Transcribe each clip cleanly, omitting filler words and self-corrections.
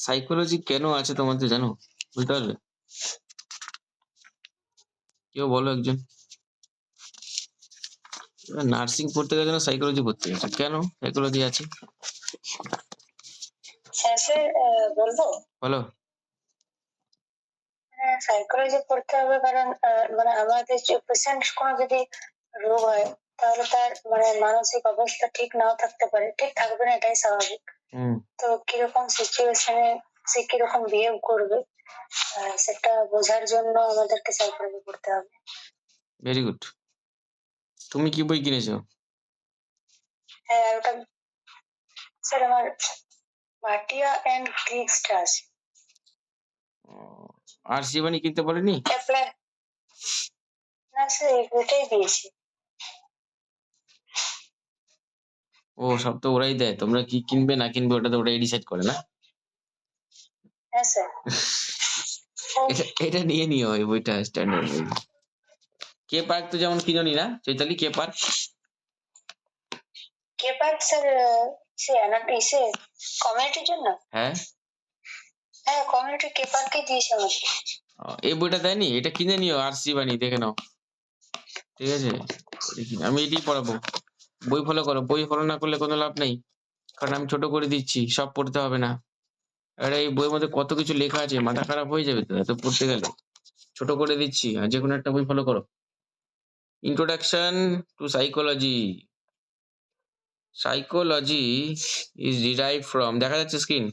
Psychology কেন আছে তোমাদের জানো? বুঝতে পারবে? কেউ বলো একজন। নার্সিং পড়তে গেছে না সাইকোলজি পড়তে গেছে, কেন সাইকোলজি আছে হ্যাঁ স্যার, বলবো। বলো। সাইকোলজি পড়তে হবে কারণ মানে আমাদের যে পেশেন্ট কোনো যদি রোগ হয় তাহলে তার মানে মানসিক অবস্থা ঠিক নাও থাকতে পারে, ঠিক থাকবে না এটাই স্বাভাবিক। তো কিরকম সিচুয়েশনে সে কিরকম বিহেভ করবে সেটা বোঝার জন্য আমাদেরকে সাইকোলজি পড়তে হবে। Very good. তুমি কি বই কিনেছো? হ্যাঁ, আর ওটা স্যার আমার ভাটিয়া অ্যান্ড গ্রিক্সটা আছে। আর শিবানী কিনতে বলেনি? অ্যাপ্লাই না স্যার, ওটাই দিয়েছি। ও সব তো ওরাই দেয়, তোমরা কি কিনবে না কিনবে ওটা তো ওরাই ডিসাইড করে না। হ্যাঁ স্যার। এটা নিয়ে নিও, এই বইটা স্ট্যান্ডার্ড বই। কে পার্ক তো যেমন কিনোনি না চৈতালি? কে পার্ক কে পার্ক স্যার, সে সে কমিউনিটির জন্য। হ্যাঁ হ্যাঁ, কমিউনিটি কে পার্কে দিয়েছে আমাকে। এই বইটা দেয়নি, এটা কিনে নিও আর শিবানী দেখে নাও, ঠিক আছে? আমি এটাই পড়াবো। বই ফলো করো, বই ফলো না করলে কোনো লাভ নেই, কারণ আমি ছোট করে দিচ্ছি, সব পড়তে হবে না। আরে এই বইয়ের মধ্যে কত কিছু লেখা আছে, মাথা খারাপ হয়ে যাবে তো এত পড়তে গেলে। ছোট করে দিচ্ছি, আর যে কোনো একটা বই ফলো করো। Introduction to psychology. Psychology is derive from, দেখা যাচ্ছে screen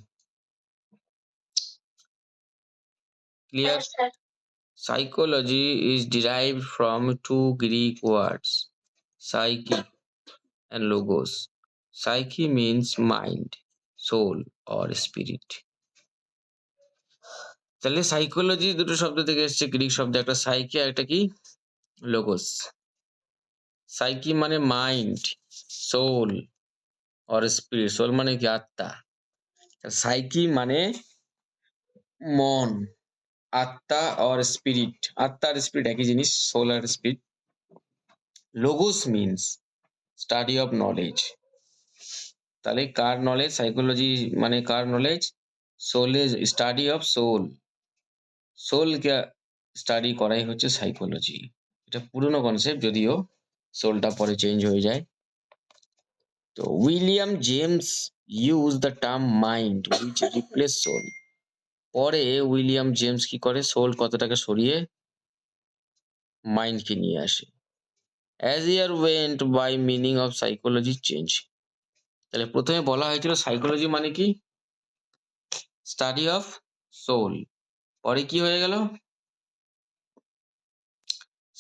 clear? Psychology is derived from two Greek words, psyche and logos. Psyche means mind, soul or spirit. তাহলে সাইকোলজি দুটো শব্দ থেকে এসেছে, গ্রিক শব্দ, একটা সাইকি আর একটা কি লোগোস। সাইকি মানে mind, soul or spirit. Soul মানে কি আত্মা, সাইকি মানে মন, আত্মা অর স্পিরিট। আত্মা আর স্পিরিট একই জিনিস, সোল আর spirit. Logos means study of knowledge. তাহলে কার নলেজ? সাইকোলজি মানে কার নলেজ? সোলের স্টাডি অফ সোল। সোলকে স্টাডি করাই হচ্ছে সাইকোলজি। এটা পুরনো কনসেপ্ট, যদিও সোলটা পরে চেঞ্জ হয়ে যায়। তো William James use the term mind which replace soul. পরে উইলিয়াম জেমস কি করে, সোল কতটাকে সরিয়ে মাইন্ডকে নিয়ে আসে। As year went by meaning of psychology change. তাহলে প্রথমে বলা হয়েছিল সাইকোলজি মানে কি স্টাডি অফ সোল, পরে কি হয়ে গেল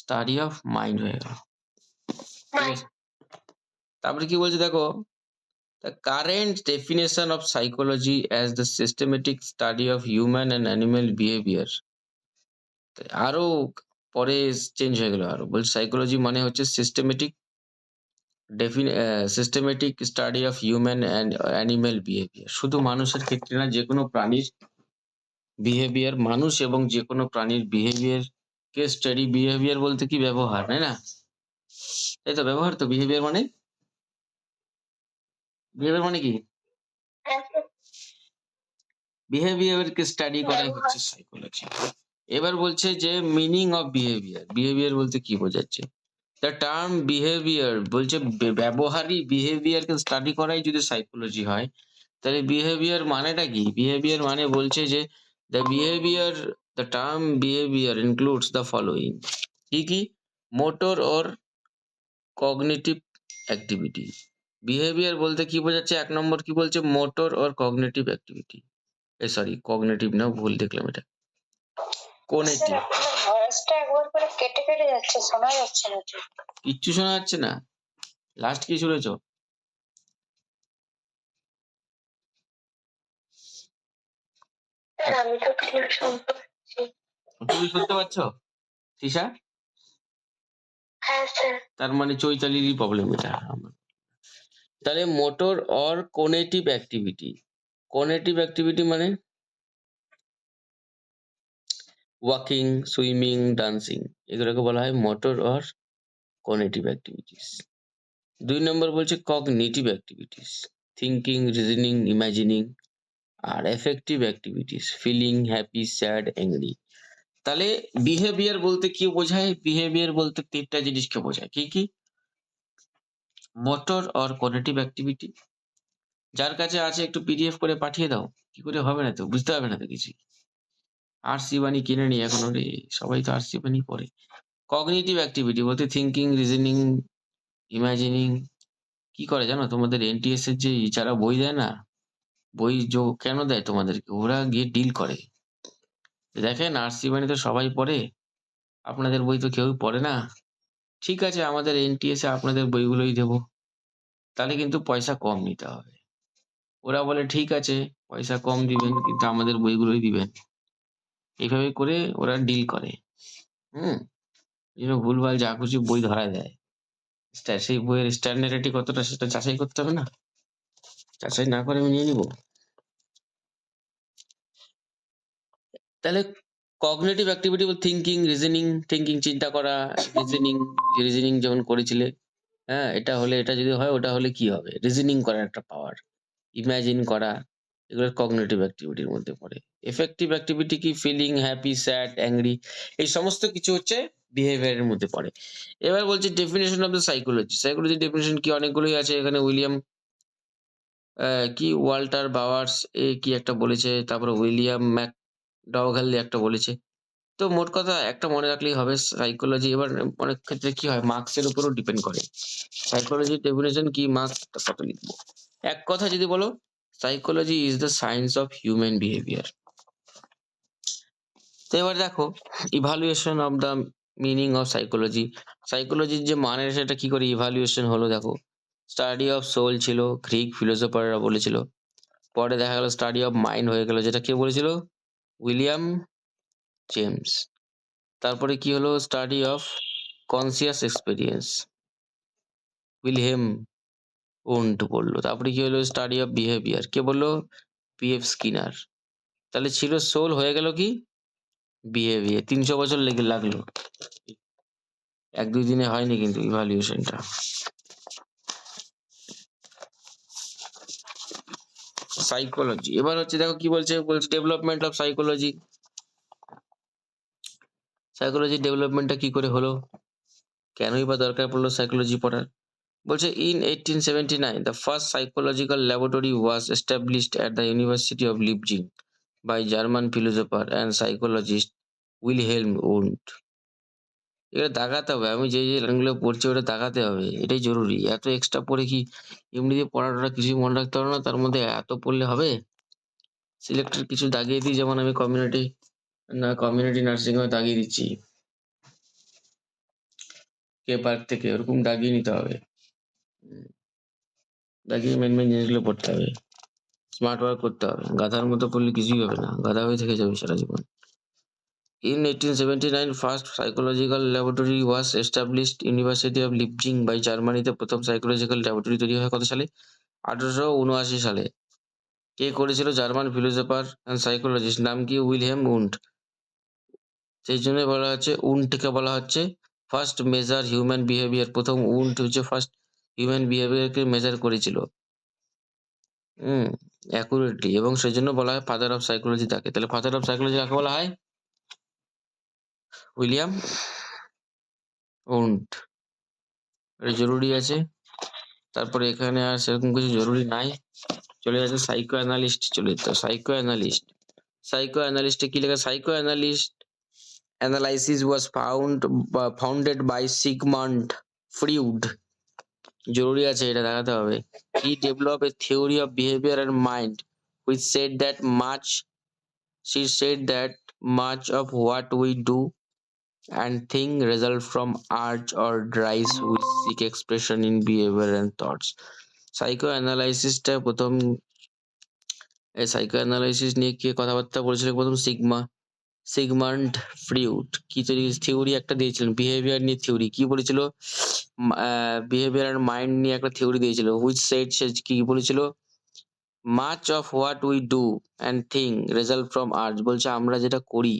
স্টাডি অফ মাইন্ড হয়ে গেল। ঠিক আছে, তারপরে কি বলছে দেখো, the current definition of psychology as the systematic study of human and animal behaviour. আরো পরে চেঞ্জ হয়ে গেল, আরো বলছে সাইকোলজি মানে হচ্ছে systematic study of human and animal behaviour. শুধু মানুষের ক্ষেত্রে না, যে কোনো প্রাণীর বিহেভিয়ার, মানুষ এবং যে কোনো প্রাণীর বিহেভিয়ার কে স্টাডি। বিহেভিয়ার বলতে কি ব্যবহার, তাই না? এই তো ব্যবহার, তো বিহেভিয়ার মানে, বিহেভিয়ার মানে কি? বিহেভিয়ারকে স্টাডি করাই হচ্ছে সাইকোলজি। এবার বলছে যে মিনিং অফ বিহেভিয়ার। বিহেভিয়ার বলতে কি বোঝাচ্ছে? দ্য টার্ম বিহেভিয়ার বলছে ব্যবহারিক বিহেভিয়ারকে স্টাডি করাই যদি সাইকোলজি হয়, তাহলে বিহেভিয়ার মানেটা কি? বিহেভিয়ার মানে বলছে যে the term behaviour includes the following. কি কি? Motor or cognitive activity. Behaviour বলতে কি বোঝাচ্ছে? এক নম্বর কি বলছে? Motor or cognitive activity. Sorry, cognitive না, ভুল দেখলাম, এটা কোনেটিভ। ভয়েসটা একবার করে কেটে কেটে যাচ্ছে, শোনা যাচ্ছে না ঠিক। কিচ্ছু শোনা যাচ্ছে না? লাস্ট কি শুনেছো? আমি তো ক্লিয়ার শুনতে পাচ্ছি। তুমি শুনতে পাচ্ছ তৃষা? হ্যাঁ স্যার। তার মানে চৈতালিরই প্রবলেম এটা। তাহলে motor or conative activity. Conative activity মানে ওয়াকিং, সুইমিং, ডান্সিং, এগুলোকে বলা হয় মোটর অর কোনেটিভ অ্যাক্টিভিটিস। 2 নম্বর বলছে cognitive activities, thinking, reasoning, imagining, আর affective activities feeling happy, sad, angry. তাহলে বিহেভিয়ার বলতে কি বোঝায়? বিহেভিয়ার বলতে ৩টা জিনিসকে বোঝায়। কি, কি? Motor or cognitive activity. যার কাছে আছে একটু পিডিএফ করে পাঠিয়ে দাও। কি করে হবে না তো? বুঝতে হবে না তো কিছুই। আরসি বাণী কিনে নি এখন রে। সবাই তো আরসি বাণী পড়ে। কগনিটিভ অ্যাক্টিভিটি বলতে থিংকিং, রিজনিং, ইমাজিনিং। কি করে জানো? তোমাদের এনটিএস এর যে যারা বই দেয় না? বই কেন দেয় তোমাদেরকে? ওরা গিয়ে ডিল করে। দেখেন আরসি বাণী তো সবাই পড়ে। আপনাদের বই তো কেউই পড়ে না। ঠিক আছে আমাদের এনটিএস এ আপনাদের বইগুলোই দেবো। তাহলে কিন্তু পয়সা কম নিতে হবে। ওরা বলে ঠিক আছে পয়সা কম দিবেন কিন্তু আমাদের বইগুলোই দিবেন। এইভাবে করে ওরা ডিল করে। হুম? এইজন্য ভুলভাল যা খুশি বই ধরায় দেয়। সেই বইয়ের স্ট্যান্ডার্ডিটি কতটা সেটা যাচাই করতে হবে না? যাচাই না করে আমি নিয়ে নিবো? তাহলে কগনিটিভ অ্যাক্টিভিটি থিংকিং, রিজনিং, চিন্তা করা, রিজনিং যেমন করেছিলে, হ্যাঁ? এটা হলে এটা যদি হয় ওটা হলে কি হবে? রিজনিং করার একটা পাওয়ার। ইমাজিন করা এগুলো কগনিটিভ অ্যাক্টিভিটির মধ্যে পড়ে। এফেক্টিভ অ্যাক্টিভিটি কি? ফিলিং হ্যাপি, স্যাড, অ্যাংরি এই সমস্ত কিছু হচ্ছে বিহেভিয়ার এর মধ্যে পড়ে। এবার বলছি ডেফিনিশন অফ দ্য সাইকোলজি। সাইকোলজির ডেফিনিশন কি? অনেকগুলোই আছে এখানে উইলিয়াম কি ওয়াল্টার বাওয়ার্স কি একটা বলেছে, তারপরে উইলিয়াম ম্যাকডাওগাল একটা বলেছে। তো মোট কথা একটা মনে রাখলেই হবে সাইকোলজি। এবার অনেক ক্ষেত্রে কি হয় মার্কস এর উপরও ডিপেন্ড করে। সাইকোলজির ডেফিনিশন কি? মার্কস কত লিখবো? এক কথা যদি বলো psychology is the science of human behaviour. তো এবার দেখো evaluation of the meaning of psychology. সাইকোলজির যে মানে সেটা কি করে ইভালুয়েশন হলো দেখো। স্টাডি অফ সোল ছিল, গ্রিক ফিলোসোফাররা বলেছিল। পরে দেখা গেল স্টাডি অফ মাইন্ড হয়ে গেল, যেটা কে বলেছিল? William James. তারপরে কি হলো? Study of conscious experience, Wilhelm won't বললো। তারপরে কি হলো? স্টাডি অফ বিহেভিয়ার, কে বললো? PF Skinner. তাহলে ছিল সোল, হয়ে গেল কি? বিহেভিয়ার। ৩০০ বছর লাগলো। ১-২ দিনে হয়নি কিন্তু ইভালুয়েশনটা। সাইকোলজি এবার হচ্ছে দেখো কি বলছে ডেভেলপমেন্ট অফ সাইকোলজি। সাইকোলজি ডেভেলপমেন্টটা কি করে হলো? কেনই বা দরকার পড়লো সাইকোলজি পড়ার? বলছে in 1879 the first psychological laboratory was established at the University of Leipzig by German philosopher and psychologist Wilhelm Wundt। এটা দাগাতে হবে, আমি যে লাইনগুলো পড়ছি ওটা দাগাতে হবে, এটাই জরুরি। এত এক্সট্রা পড়ে কি এমনিতে পড়াটা কিছুই মনে রাখতে পারো না, তার মধ্যে এত পড়লে হবে? সিলেক্টেড কিছু দাগিয়ে দিই, যেমন আমি কমিউনিটি নার্সিং হোমে দাগিয়ে দিচ্ছি কে পার্ক থেকে, ওরকম দাগিয়ে নিতে হবে। দাগিয়ে মেন জিনিসগুলো পড়তে হবে, স্মার্ট ওয়ার্ক করতে হবে। গাধার মতো পড়লে কিছুই হবে না, গাধা হয়ে থেকে যাবে সারা জীবন। In 1879 first psychological laboratory was established University of Leipzig by জার্মানিতে প্রথম সাইকোলজিক্যাল ল্যাবরেটরি তৈরি হয় কত সালে? 1879 সালে। কে করেছিল? জার্মান ফিলোসোফার অ্যান্ড সাইকোলজিস্ট, নাম কি? Wilhelm won't. সেই জন্য বলা হচ্ছে উন্টকে বলা হচ্ছে ফার্স্ট মেজার হিউম্যান বিহেভিয়ার। প্রথম উন্ট হচ্ছে ফার্স্ট হিউম্যান বিহেভিয়ারকে মেজার করেছিল অ্যাকুরেটলি, এবং সেই জন্য বলা হয় ফাদার অফ সাইকোলজি তাকে। তাহলে ফাদার অফ সাইকোলজি কাকে বলা হয়? William won't. এটা জরুরি আছে। তারপরে এখানে আর সেরকম কিছু জরুরি নাই। চলে যাচ্ছে সাইকো অ্যানালিস্ট, চলে যেতে সাইকো অ্যানালিস্ট। সাইকো অ্যানালিস্টে কি লেখা? Psycho analyst analysis was founded by Sigmund Freud. জরুরি আছে, এটা দেখাতে হবে। He develop a theory of behaviour and mind which said that much of what we do and think result from urge or drives which seek expression in behavior and thoughts। সাইকোঅ্যানালাইসিসটা প্রথম psychoanalysis নিয়ে কে কথাবার্তা বলেছিল? প্রথম Sigmund ফ্রিউড। কি theory একটা দিয়েছিলেন? Behaviour নিয়ে theory. কি বলেছিল? বিহেভিয়ার আর মাইন্ড নিয়ে একটা থিওরি দিয়েছিল। হুইচ সেড, সে কি বলেছিল? Much of what we do and think result from urge. বলছে আমরা যেটা করি,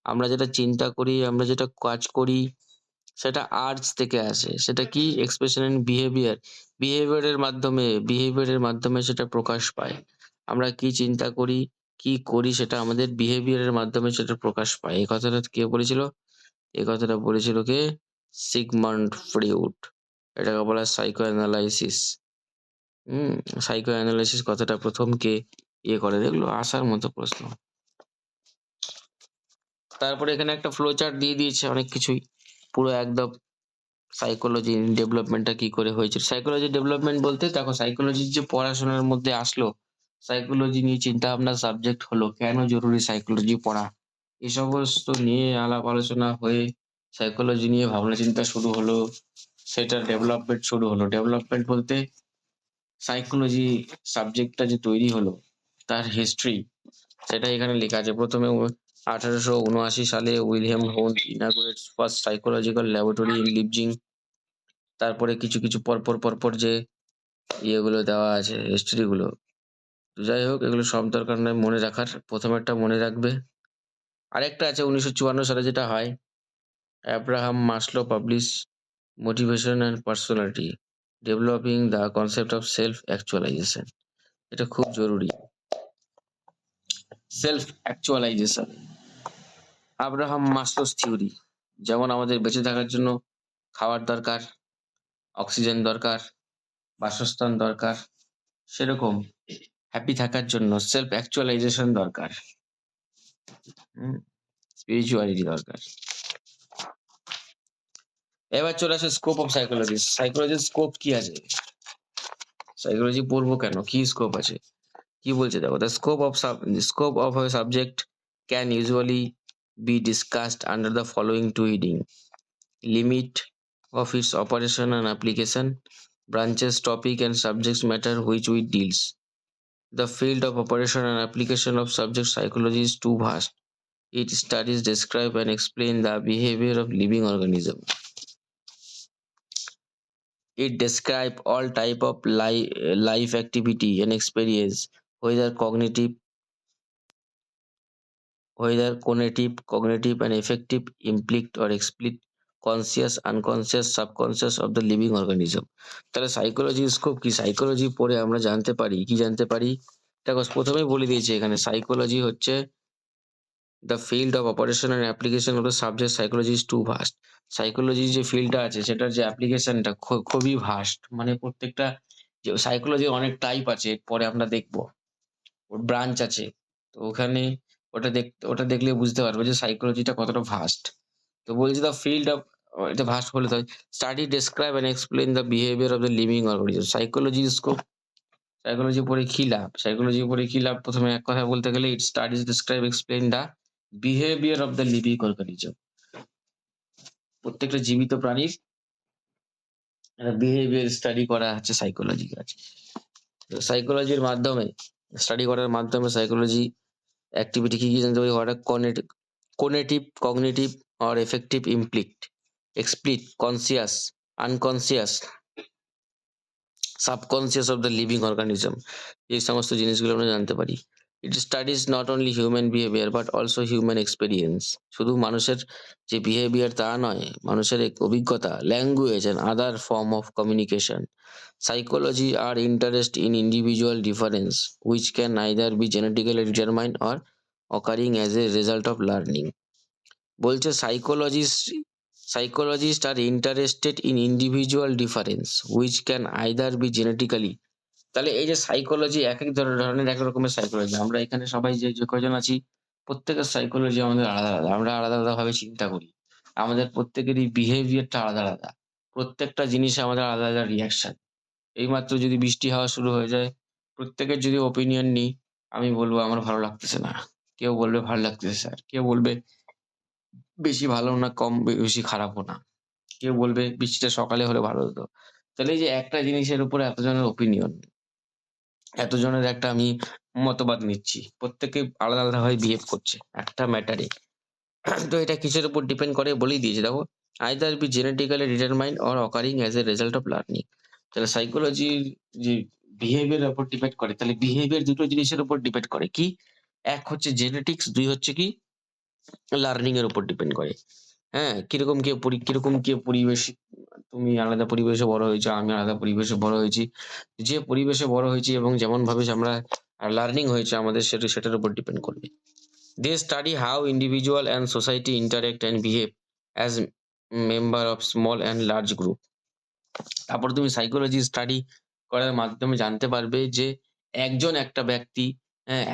আমরা যেটা চিন্তা করি, আমরা যেটা কাজ করি, সেটা আর্জ থেকে আসে। সেটা কি? এক্সপ্রেশন ইন বিহেভিয়ারের মাধ্যমে সেটা প্রকাশ পায়। আমরা কি চিন্তা করি, কি করি সেটা আমাদের বিহেভিয়ারের মাধ্যমে সেটা প্রকাশ পায়। এই কথাটা কে বলেছিল? এই কথাটা বলেছিল কে? Sigmund Freud. এটাকে বলা হয় সাইকো অ্যানালাইসিস। সাইকো অ্যানালাইসিস কথাটা প্রথম কে করে দেখলো? আসার মতো প্রশ্ন। তারপরে এখানে একটা ফ্লো চার্ট দিয়ে দিয়েছে অনেক কিছুই। পুরো একদম সাইকোলজি ডেভেলপমেন্টটা কি করে হয়েছে। সাইকোলজি ডেভেলপমেন্ট বলতে দেখো সাইকোলজির যে পড়াশোনার মধ্যে আসলো, সাইকোলজি নিয়ে চিন্তা ভাবনার সাবজেক্ট হলো, কেন জরুরি সাইকোলজি পড়া, এই সমস্ত নিয়ে আলাপ আলোচনা হয়ে সাইকোলজি নিয়ে ভাবনা চিন্তা শুরু হলো, সেটার ডেভেলপমেন্ট শুরু হলো। ডেভেলপমেন্ট বলতে সাইকোলজি সাবজেক্টটা যে তৈরি হলো তার হিস্ট্রি সেটা এখানে লেখা আছে। প্রথমে 1879 সালে William Wundt inaugurates first psychological laboratory in Leipzig. তারপরে কিছু কিছু পরপর যে ইয়েগুলো দেওয়া আছে হিস্ট্রি গুলো, যাই হোক এগুলো সব দরকার নয় মনে রাখার, প্রথমেরটা মনে রাখবে। আরেকটা আছে 1954 সালে যেটা হয়, Abraham Maslow publish motivation and personality developing the concept of self actualisation. এটা খুব জরুরি। Self actualisation, Abraham Maslow's theory. যেমন আমাদের বেঁচে থাকার জন্য খাওয়ার দরকার, অক্সিজেন দরকার, বাসস্থান দরকার, সেরকম হ্যাপি থাকার জন্য সেলফ অ্যাকচুয়ালাইজেশন দরকার, স্পিরিচুয়ালিটি দরকার। এবার চলে আসে স্কোপ অফ সাইকোলজি। সাইকোলজির স্কোপ কি আছে? সাইকোলজি পড়বো কেন, কি স্কোপ আছে, কি বলছে দেখো। The scope of a subject can usually be discussed under the following two heading: limit of its operation and application, branches, topic and subject matter which it deals. The field of operation and application of subject psychology is too vast. It studies, describe and explain the behavior of living organism. It describe all type of life activity and experience, whether cognitive and affective, implicit or explicit, conscious, unconscious, subconscious of the living organism. তাহলে সাইকোলজির scope কি? Psychology পড়ে আমরা জানতে পারি কি? জানতে পারি দেখো প্রথমেই বলে দিয়েছি এখানে, সাইকোলজি হচ্ছে the field of operation and application of the subject psychology is too vast. সাইকোলজির যে ফিল্ডটা আছে সেটার যে অ্যাপ্লিকেশনটা খুবই ভাস্ট। মানে প্রত্যেকটা যে সাইকোলজির অনেক টাইপ আছে, পরে আমরা দেখবো, ওর ব্রাঞ্চ আছে। তো ওখানে ওটা দেখলে বুঝতে পারবে যে সাইকোলজিটা কতটা ভাস্ট। তো বলছি দ্য ফিল্ড অফ, এটা ভাস্ট বলে তো study, describe and explain the behaviour of the living organism. Psychology scope, psychology পড়ে কি লাভ? সাইকোলজি পড়ে কি লাভ? প্রথমে এক কথা বলতে গেলে it studies, describe, explain the behaviour of the living organism. প্রত্যেকটা জীবিত প্রাণীর বিহেভিয়ার স্টাডি করা হচ্ছে সাইকোলজি কাজ। তো সাইকোলজির মাধ্যমে স্টাডি করার মাধ্যমে সাইকোলজি অ্যাক্টিভিটি কি জানতে পারি? What are conative, cognitive or affective, implicit, explicit, conscious, unconscious, subconscious of the living organism, এই সমস্ত জিনিসগুলো আমরা জানতে পারি। It studies not only human behaviour but also human experience. শুধু মানুষের যে বিহেভিয়ার তা নয়, মানুষের অভিজ্ঞতা, language and other form of communication. Psychology are interest in individual difference which can either be genetically determined or occurring as a result of learning. বলছে psychologist are interested in individual difference which can either be genetically। তাহলে এই যে psychology এক এক ধরনের এক রকমের psychology, আমরা এখানে সবাই যে কয়জন আছি প্রত্যেকের সাইকোলজি আমাদের আলাদা আলাদা, আমরা আলাদা আলাদা ভাবে চিন্তা করি, আমাদের প্রত্যেকেরই বিহেভিয়ারটা আলাদা আলাদা, প্রত্যেকটা জিনিসে আমাদের আলাদা আলাদা রিয়াকশন। এইমাত্র যদি বৃষ্টি হওয়া শুরু হয়ে যায়, প্রত্যেকের যদি ওপিনিয়ন নিই, আমি বলবো আমার ভালো লাগতেছে না, কেউ বলবে ভালো লাগতেছে স্যার, কেউ বলবে বেশি ভালো না কম বেশি খারাপও না, কেউ বলবে বৃষ্টিটা সকালে হলে ভালো হতো। তাহলে এই যে একটা জিনিসের উপরে এতজনের ওপিনিয়ন, এতজনের একটা আমি মতবাদ নিচ্ছি, প্রত্যেকে আলাদা আলাদা ভাবে বিহেভ করছে একটা ম্যাটারে। তো এটা কিসের উপর ডিপেন্ড করে বলেই দিয়েছে দেখো, either be genetically determined or occurring as a result of learning. তাহলে সাইকোলজির যে বিহেভিয়ার উপর ডিপেন্ড করে, তাহলে বিহেভিয়ার দুটো জিনিসের উপর ডিপেন্ড করে কি, এক হচ্ছে জেনেটিক্স, দুই হচ্ছে কি লার্নিং এর উপর ডিপেন্ড করে। হ্যাঁ, কিরকম কে পরিবেশ, তুমি আলাদা পরিবেশে বড় হয়েছো, আমি আলাদা পরিবেশে বড় হয়েছি, যে পরিবেশে বড় হয়েছি এবং যেমন ভাবে আমরা আর লার্নিং হয়েছে আমাদের সেটার উপর ডিপেন্ড করবে। They study how individual and society interact and behave as member of small and large group. তারপর তুমি সাইকোলজি স্টাডি করার মাধ্যমে জানতে পারবে যে একজন একটা ব্যক্তি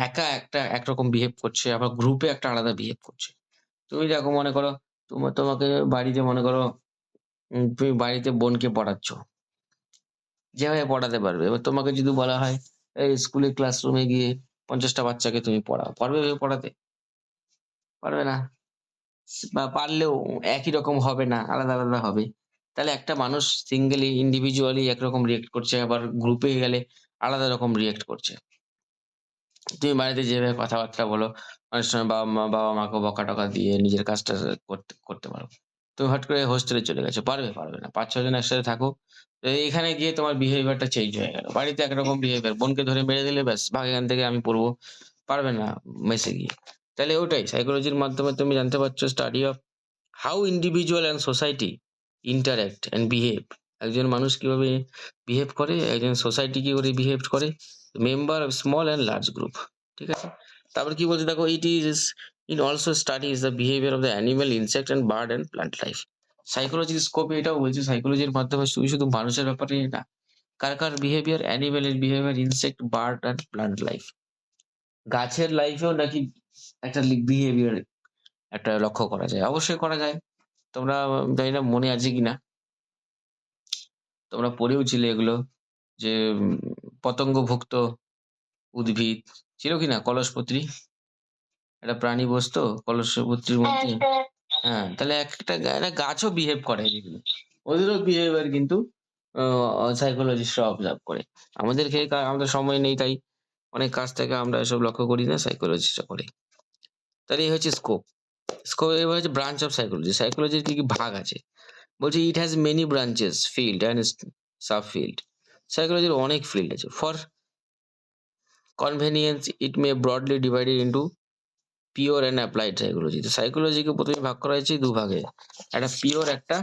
একা একটা একরকম বিহেভ করছে, আবার গ্রুপে একটা আলাদা বিহেভ করছে। তুমি দেখো, মনে করো তোমাকে বাড়িতে মনে করো তুমি বাড়িতে বোনকে পড়াচ্ছ। যেভাবে পড়াতে পারবে। এবার তোমাকে যদি বলা হয়, এই স্কুলে ক্লাসরুমে গিয়ে ৫০ টা বাচ্চাকে তুমি পড়াও। পারবে এভাবে পড়াতে? পারবে না। বা পারলেও একই রকম হবে না, আলাদা, আলাদা হবে। তাহলে একটা মানুষ সিঙ্গেলি ইন্ডিভিজুয়ালি একরকম রিঅ্যাক্ট করছে, আবার গ্রুপে গেলে আলাদা রকম রিঅ্যাক্ট করছে। তুমি বাড়িতে যেভাবে কথাবার্তা বলো, অনেক সময় বাবা-মাকে বকা-টকা দিয়ে নিজের কাজটা করতে করতে পারো। তুমি হট করে হোস্টেলে চলে গেছো। পারবে? পারবে না। ৫-৬ জন একসাথে থাকো। তো এখানে গিয়ে তোমার বিহেভিয়ারটা চেঞ্জ হয়ে গেল। বাড়িতে একরকম বিহেভিয়ার, বোনকে ধরে মেরে দিলে ব্যাস, ভাগ এখান থেকে, আমি পড়বো। পারবে না মেসে গিয়ে। তাহলে ওটাই সাইকোলজির মাধ্যমে তুমি জানতে পারছো study of how individual and society interact and behave. একজন মানুষ কিভাবে বিহেভ করে, একজন সোসাইটি কি করে বিহেভ করে, member of small and large group. ঠিক আছে? তারপরে কি বলছে দেখো, it also studies the behaviour of the animal, insect and bird and plant life. সাইকোলজির স্কোপে এটাও বলছে, সাইকোলজির মাধ্যমে শুধু মানুষের ব্যাপারে না, কার বিহেভিয়ার, অ্যানিমেলের behaviour, insect, bird and plant life. গাছের লাইফেও নাকি একটা বিহেভিয়ার একটা লক্ষ্য করা যায়। অবশ্যই করা যায়। তোমরা জানি না মনে আছে কিনা, তোমরা পড়েওছিলে এগুলো যে পতঙ্গভুক্ত উদ্ভিদ ছিল কিনা? কলসপত্রী একটা প্রাণী বসতো কলসপত্রীর মধ্যে। হ্যাঁ, তাহলে একটা গাছও বিহেভ করে যেগুলো। ওদেরও বিহেভিয়ার কিন্তু সাইকোলজিস্টরা অবজার্ভ করে। আমাদের আমাদের সময় নেই, তাই অনেক কাজ থেকে আমরা এসব লক্ষ্য করি না, সাইকোলজিস্টরা করে। তাহলে এই হচ্ছে স্কোপ। এবার হচ্ছে ব্রাঞ্চ অফ সাইকোলজি। সাইকোলজির কি ভাগ আছে? বলছে it has many branches, field and sub field. সাইকোলজির অনেক ফিল্ড আছে। For convenience it may broadly divided into pure and applied psychology. তো সাইকোলজিকে প্রথমে ভাগ করা হয়েছে দুভাগে, একটা পিওর, একটা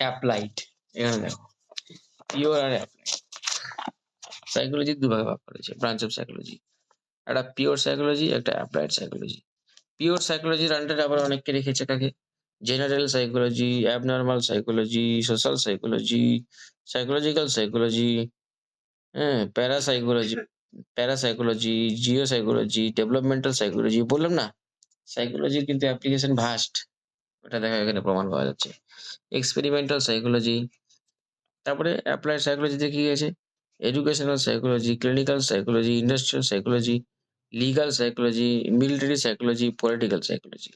অ্যাপ্লাইড। এখানে দেখো, পিওর আর অ্যাপ্লাইড সাইকোলজি দুভাগে ভাগ করা হয়েছে, ব্রাঞ্চ অফ সাইকোলজি। একটা পিওর সাইকোলজি, একটা অ্যাপ্লাইড সাইকোলজি। পিওর সাইকোলজির আন্ডারে আবার অনেককে রেখেছে, কাকে? General psychology, abnormal psychology, social psychology, psychological psychology, হ্যাঁ, parapsychology, geo psychology, developmental psychology. বললাম না, সাইকোলজির কিন্তু অ্যাপ্লিকেশন ভাস্ট। ওটা দেখা এখানে প্রমাণ পাওয়া যাচ্ছে। এক্সপেরিমেন্টাল সাইকোলজি, তারপরে অ্যাপ্লাইড সাইকোলজিতে কি আছে? Educational psychology, clinical psychology, industrial psychology, legal psychology, military psychology, political psychology.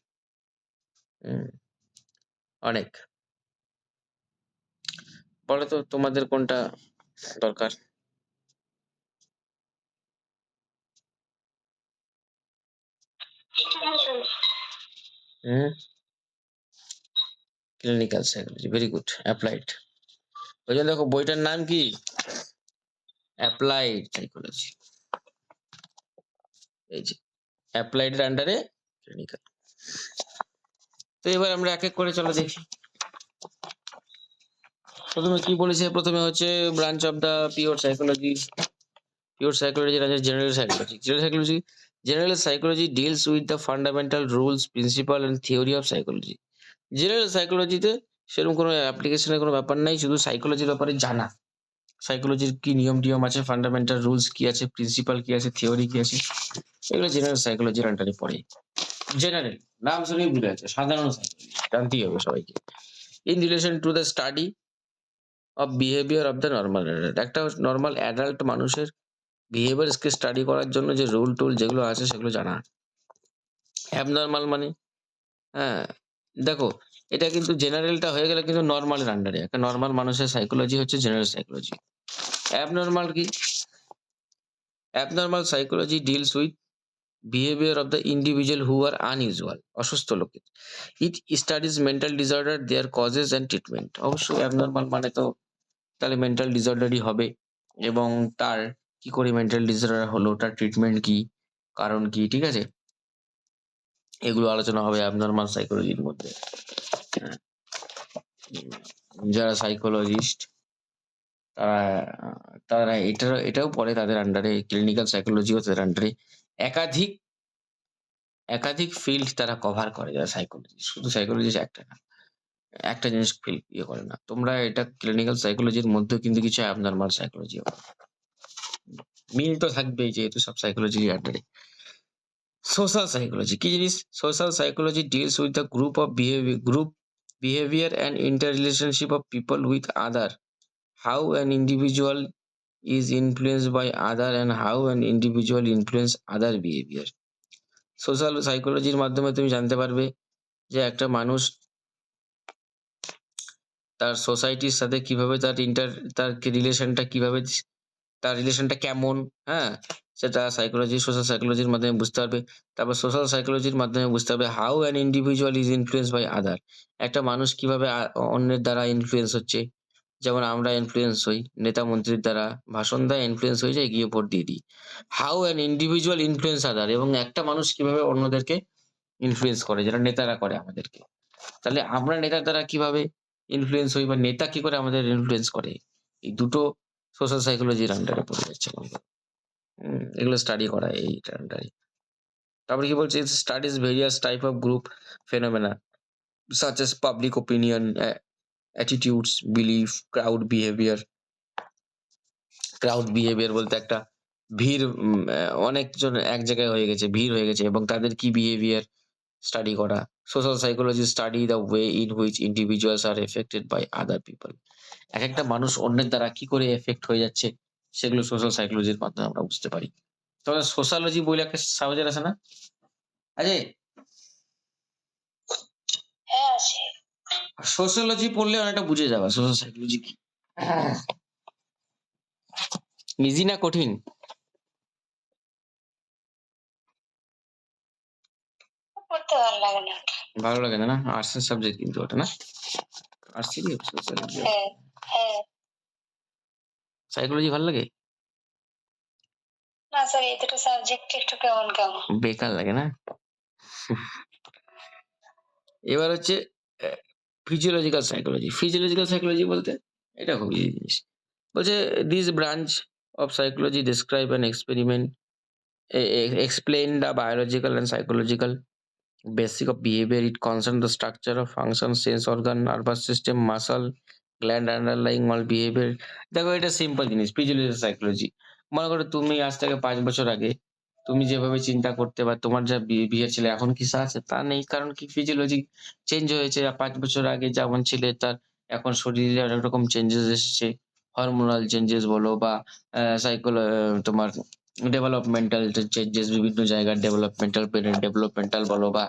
অনেক। বলো তো তোমাদের কোনটা দরকার? Hmm, clinical psychology, very good. Applied, ওই জন্য দেখো বইটার নাম কি? Applied psychology. এই যে অ্যাপ্লাইডের আন্ডারে ক্লিনিক্যাল। তো এবার আমরা এক এক করে চলো দেখি। প্রথমে কি বলেছে? প্রথমে হচ্ছে branch of the pure psychology. Pure সাইকোলজির আছে general psychology. General psychology deals with the fundamental rules, principle and theory of psychology. General সাইকোলজিতে সেরকম কোনো অ্যাপ্লিকেশনের কোনো ব্যাপার নাই, শুধু সাইকোলজির ব্যাপারে জানা। সাইকোলজির কি নিয়ম-টিয়ম আছে, ফান্ডামেন্টাল রুলস কি আছে, প্রিন্সিপাল কি আছে, থিওরি কি আছে, এগুলো জেনারেল সাইকোলজির আন্ডারে পড়ে। জেনারেল নাম শুনেই বুঝে যাচ্ছে, সাধারণ সাইকোলজি জানতেই হবে সবাইকে। In relation to the study of behaviour of the normal adult. একটা নর্মাল অ্যাডাল্ট মানুষের বিহেভিয়ারকে স্টাডি করার জন্য যে রুল টুল যেগুলো আছে সেগুলো জানা। অ্যাবনর্মাল মানে, হ্যাঁ, দেখো এটা কিন্তু জেনারেলটা হয়ে গেলে কিন্তু নর্মালের আন্ডারে। একটা নর্মাল মানুষের সাইকোলজি হচ্ছে জেনারেল সাইকোলজি। অ্যাবনর্মাল কি? Abnormal psychology deals with behaviour of the individual who are unusual, অসুস্থ লোকের। It studies mental disorder, their causes and treatment. অবশ্যই অ্যাবনর্মাল মানে তো তাহলে মেন্টাল ডিসঅর্ডারই হবে, এবং তার কি করে মেন্টাল ডিসঅর্ডার হলো, তার ট্রিটমেন্ট কি, কারণ কি, ঠিক আছে, এগুলো আলোচনা হবে অ্যাবনর্মাল সাইকোলজির মধ্যে। হ্যাঁ, যারা সাইকোলজিস্ট তারা তারা এটাও পড়ে তাদের আন্ডারে, ক্লিনিক্যাল সাইকোলজিও তাদের আন্ডারে। একাধিক, একাধিক ফিল্ড তারা কভার করে যারা সাইকোলজি। শুধু সাইকোলজিস্ট একটা না। একটা জিনিস ইয়ে করে না। তোমরা এটা ক্লিনিক্যাল সাইকোলজির মধ্যেও কিন্তু কিছু অ্যাবনরমাল সাইকোলজিও মিল তো থাকবেই যেহেতু সব সাইকোলজির আন্ডারে। সোশ্যাল সাইকোলজি কি জিনিস? Social psychology deals with the group behavior and interrelationship of people with other. How an individual is influenced by other and how an individual influence other behavior. Social সাইকোলজির মাধ্যমে তুমি জানতে পারবে যে একটা মানুষ তার সোসাইটির সাথে কিভাবে তার রিলেশনটা কিভাবে তার রিলেশনটা কেমন, হ্যাঁ? সেটা সোশ্যাল সাইকোলজির মাধ্যমে বুঝতে পারবে। তারপর সোশ্যাল সাইকোলজির মাধ্যমে বুঝতে হবে how an individual is influenced by other. একটা মানুষ কিভাবে অন্যের দ্বারা ইনফ্লুয়েন্স হচ্ছে। যেমন আমরা ইনফ্লুয়েন্স হই নেতা মন্ত্রীর দ্বারা, ভাষণ দেয় ইনফ্লুয়েন্স হয়ে যাই, গিয়ে ভোট দিয়ে দিই। হাউ অ্যান ইন্ডিভিজুয়াল ইনফ্লুয়েন্স আদার, এবং একটা মানুষ কিভাবে অন্যদেরকে ইনফ্লুয়েন্স করে, যেটা নেতারা করে আমাদেরকে। তাহলে আমরা নেতার দ্বারা কিভাবে ইনফ্লুয়েন্স হই বা নেতা কি করে আমাদের ইনফ্লুয়েন্স করে, এই দুটো সোশ্যাল সাইকোলজির আন্ডারে পড়ে যাচ্ছে আমাদের। এগুলো স্টাডি করা এইটার আন্ডারে। তারপরে কি বলছে? Studies various type of group phenomena such as public opinion, attitudes, belief, crowd behavior বলতে একটা ভিড়, অনেকজন এক জায়গায় হয়ে গেছে, ভিড় হয়ে গেছে এবং তাদের কি বিহেভিয়ার স্টাডি করা। Social psychology study the way in which individuals are affected by other people. একেকটা মানুষ অন্যের দ্বারা কি করে এফেক্ট হয়ে যাচ্ছে সেগুলো সোশ্যাল সাইকোলজির মাধ্যমে আমরা বুঝতে পারি। তবে সোশ্যালজি বইলে একটা সাবজেক্ট আছে না? আছে? হ্যাঁ, আছে। সোশ্যালজি পড়লে অনেকটা বুঝে যাবা সোশ্যাল সাইকোলজি কি। ইজি না কঠিন? পড়তে ভালো লাগে না। ভালো লাগে না? আর্টসের সাবজেক্ট কিন্তু ওটা না? আর্টসেরই সোশ্যালজি। হ্যাঁ, হ্যাঁ। সাইকোলজি ভালো লাগে? না স্যার, এই দুটো সাবজেক্ট একটু কেমন কেমন। বেকার লাগে না? এবার হচ্ছে ফিজিওলজিক্যাল সাইকোলজি। ফিজিওলজিক্যাল সাইকোলজি বলতে এটা খুব ইজি জিনিস। বলছে this branch of psychology describe and explain the biological and psychological basic of behavior. It concerns the structure of function, sense organ, nervous system, muscle, gland underlying all behavior. দেখো এটা simple জিনিস physiological psychology. মনে করো তুমি আজ থেকে ৫ বছর আগে তুমি যেভাবে চিন্তা করতে বা তোমার যা বিহেভিয়ার ছিল এখন কি তা আছে? তা নেই। কারণ কি ফিজিওলজি চেঞ্জ হয়েছে। ৫ বছর আগে যেমন ছিলে তার এখন শরীরে অনেক রকম চেঞ্জেস এসেছে। হরমোনাল চেঞ্জেস বলো বা তোমার ডেভেলপমেন্টাল চেঞ্জেস, বিভিন্ন জায়গার ডেভেলপমেন্টাল, ব্রেনের ডেভেলপমেন্টাল বলো বা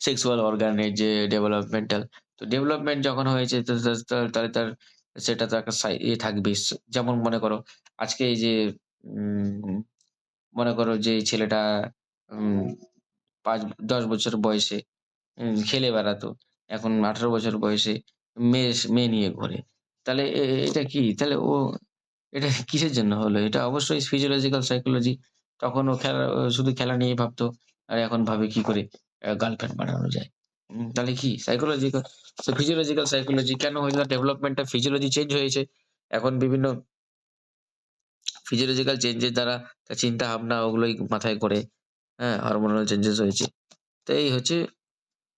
সেক্সুয়াল অর্গানের যে ডেভেলপমেন্টাল। তো ডেভেলপমেন্ট যখন হয়েছে তো তাহলে তার সেটা তো একটা থাকবেই। যেমন মনে করো আজকে এই যে উম মনে করো যে এই ছেলেটা উম ৫-১০ বছর বয়সে খেলে বেড়াতো। এখন ১৮ বছর বয়সে মেয়ে নিয়ে ঘোরে। তাহলে এটা কি? তাহলে এটা কিসের জন্য হলো? এটা অবশ্যই ফিজিওলজিক্যাল সাইকোলজি। তখন ও শুধু খেলা নিয়েই ভাবতো। আর এখন ভাবে কি করে গার্লফ্রেন্ড বানানো যায়। তাহলে কি সাইকোলজিক্যাল, ফিজিওলজিক্যাল সাইকোলজি কেন হইলো? ডেভেলপমেন্টটা ফিজিওলজি চেঞ্জ হয়েছে। এখন বিভিন্ন ফিজিওলজিক্যাল চেঞ্জের দ্বারা তার চিন্তাভাবনা ওগুলোই মাথায় করে, হ্যাঁ? হরমোনাল চেঞ্জেস হয়েছে। তো এই হচ্ছে,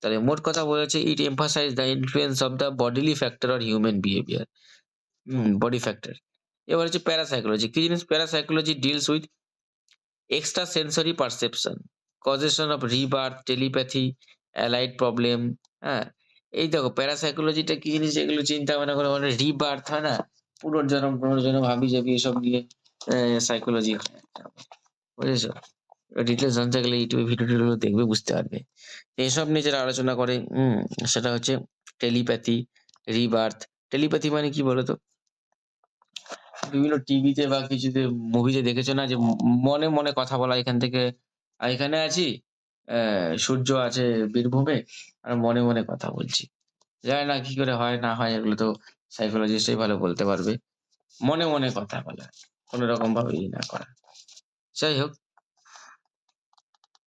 তাহলে মোট কথা বলেছে it emphasise the influence of the bodily factor or human behaviour. Body factor. এবার হচ্ছে প্যারাসাইকোলজি। কি জিনিস? Parapsychology deals with extra sensory perception, causation of rebirth, telepathy, allied problem, হ্যাঁ? এই দেখো প্যারাসাইকোলজিটা কি জিনিস? এগুলো চিন্তা ভাবনা করে মানে রিবার্থ হয় না? পুনর্জন্ম হাবি-জাবি এসব নিয়ে সাইকোলজি হয় একটা। বুঝেছ? ডিটেইলস জানতে গেলে ইউটিউবে ভিডিও-টিডিও দেখবে বুঝতে পারবে। এসব নিয়ে যারা আলোচনা করে সেটা হচ্ছে টেলিপ্যাথি, রিবার্থ। টেলিপ্যাথি মানে কি বলতো? বিভিন্ন টিভিতে বা কিছুতে মুভিতে দেখেছো না যে মনে, মনে কথা বলা, এখান থেকে এখানে আছি, সূর্য আছে বীরভূমে আর মনে, মনে কথা বলছি। জানি না কি করে হয় না হয়, এগুলো তো সাইকোলজিস্টই ভালো বলতে পারবে। মনে, মনে কথা বলা। কোন রকম ভাবে না করা। যাই হোক,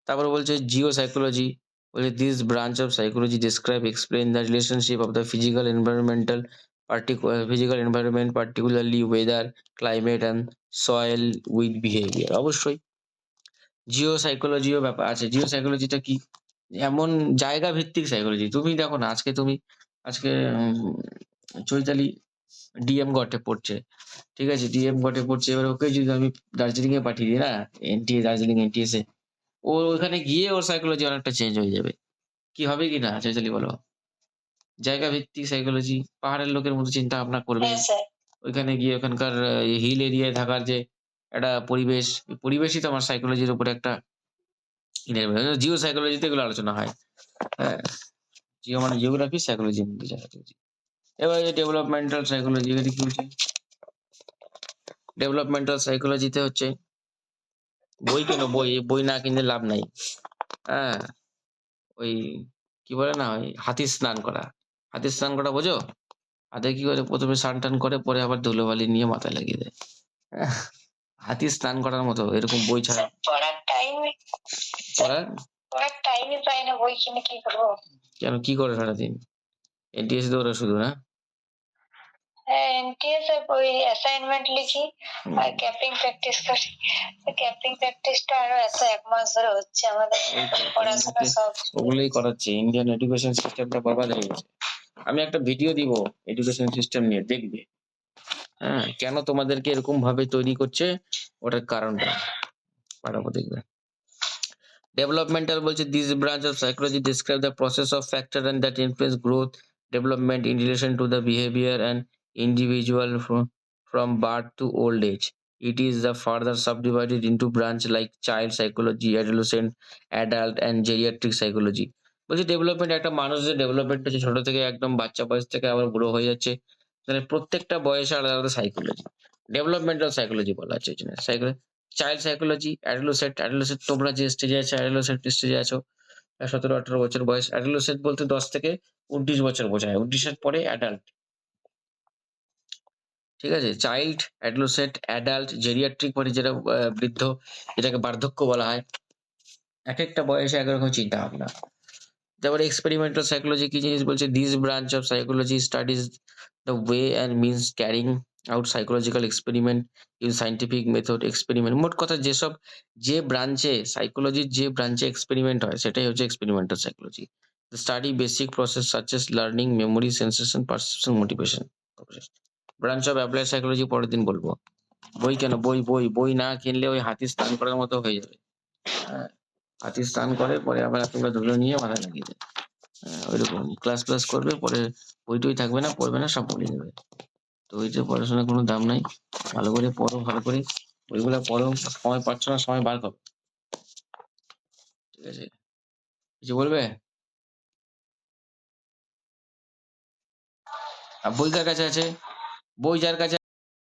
তারপরে বলছে জিও সাইকোলজি। বলছে this branch of psychology describe explain the relationship of the physical, environmental, physical environment, particularly weather, climate and soil with behavior। অবশ্যই জিও সাইকোলজিও ব্যাপার আছে। জিও সাইকোলজিটা কি? এমন জায়গা ভিত্তিক সাইকোলজি। তুমি দেখো না আজকে চৈতালি ডিএম ঘটে পড়ছে। ঠিক আছে? ডিএম ঘটে পড়ছে। এবার ওকে যদি আমি দার্জিলিং এ পাঠিয়ে দিই না? দার্জিলিং এনটিএস এ। ও ওখানে গিয়ে ওর সাইকোলজি অনেকটা চেঞ্জ হয়ে যাবে। কি হবে কি না চৈতালি বলো? জায়গা ভিত্তিক সাইকোলজি। পাহাড়ের লোকের মতো চিন্তা ভাবনা করবে। হ্যাঁ স্যার। ওইখানে গিয়ে ওখানকার হিল এরিয়ায় থাকার যে একটা পরিবেশ, পরিবেশই তো আমার সাইকোলজির উপরে একটা জিও সাইকোলজিতে এগুলো আলোচনা হয়। হ্যাঁ? জিও মানে জিওগ্রাফি, সাইকোলজির মধ্যে জায়গা রয়েছে। এবার এই ডেভেলপমেন্টাল সাইকোলজি এখানে কি হচ্ছে? ডেভেলপমেন্টাল সাইকোলজিতে হচ্ছে বই কেনো বই, বই না কিনলে লাভ নাই। হ্যাঁ? ওই কি বলে না? ওই হাতির স্নান করা। হাতির স্নান করা বোঝো? হাতে কি করে ১ম এ স্নান-টান করে পরে আবার ধুলোবালি নিয়ে মাথায় লাগিয়ে দেয়। আহ, হাতির স্নান করার মতো এরকম বই ছাড়া পড়ার টাইমে পড়ার পড়ার টাইমই পাই না, বই কিনে কি করবো? কেন কি করে সারাদিন? এনটিএস দৌড়াও শুধু না? হ্যাঁ, এনটিএস এর ওই অ্যাসাইনমেন্ট লিখি আর ক্যাপিং প্র্যাকটিস করি। ক্যাপিং প্র্যাকটিসটা আরো ১ মাস ধরে হচ্ছে আমাদের। পড়াশোনা সব ওগুলোই করাচ্ছে। ইন্ডিয়ান এডুকেশন সিস্টেমটা বরবাদ হয়ে গেছে। আমি একটা ভিডিও দিব এডুকেশন সিস্টেম নিয়ে, দেখবে। হ্যাঁ, কেন তোমাদেরকে এরকম ভাবে তৈরি করছে ওটার কারণটা পাঠাবো, দেখবে। ডেভেলপমেন্টাল বলছে this branch of psychology describe the process of factor and that influence growth development in relation to the behavior and individual from birth to old age. It is the further subdivided into branch like child psychology, adolescent, adult and geriatric psychology. বলছে development একটা মানুষের development হচ্ছে ছোট থেকে একদম বাচ্চা বয়স থেকে আবার বুড়ো হয়ে যাচ্ছে, তাহলে প্রত্যেকটা বয়সে আলাদা আলাদা সাইকোলজি, ডেভেলপমেন্টাল সাইকোলজি বলা হচ্ছে। চাইল্ড সাইকোলজি, অ্যাডোলেসেন্ট তোমরা যে স্টেজে আছো, অ্যাডোলেসেন্ট স্টেজে আছো, ১৭-১৮ বছর বয়স। অ্যাডোলেসেন্ট বলতে ১০ থেকে ২৯ বছর বোঝায়। ২৯ এর পরে অ্যাডাল্ট। ঠিক আছে? চাইল্ড, অ্যাডোলেসেন্ট, অ্যাডাল্ট, জেরিয়াট্রিক মানে যেটা বৃদ্ধ, যেটাকে বার্ধক্য বলা হয়। একেকটা বয়সে এক রকম চিন্তাভাবনা। তারপরে এক্সপেরিমেন্টাল সাইকোলজি কি জিনিস বলছে? This branch of psychology studies the way and means carrying out psychological experiment in scientific method experiment. মোট কথা যে ব্রাঞ্চে সাইকোলজির যে ব্রাঞ্চে এক্সপেরিমেন্ট হয় সেটাই হচ্ছে experimental psychology. The study basic process such as learning, memory, sensation, perception, motivation. Branch of applied psychology পরের দিন বলবো। বই কেন? বই না কিনলে ওই হাতির স্নান করার মতো হয়ে যাবে। হ্যাঁ, হাতির স্নান করে পরে আবার তোমরা ধুলো নিয়ে মাথায় লাগিয়ে দেয়। ওইরকম ক্লাস করবে, পরে বই-টই থাকবে না, পড়বে না, সব ভুলে যাবে। তো ওই যে পড়াশোনার কোনো দাম নাই। ভালো করে পড়ো, ভালো করে বইগুলা পড়ো। সময় পাচ্ছ না, সময় বার করো। ঠিক আছে? কিছু বলবে? বই কার কাছে আছে? বই যার কাছে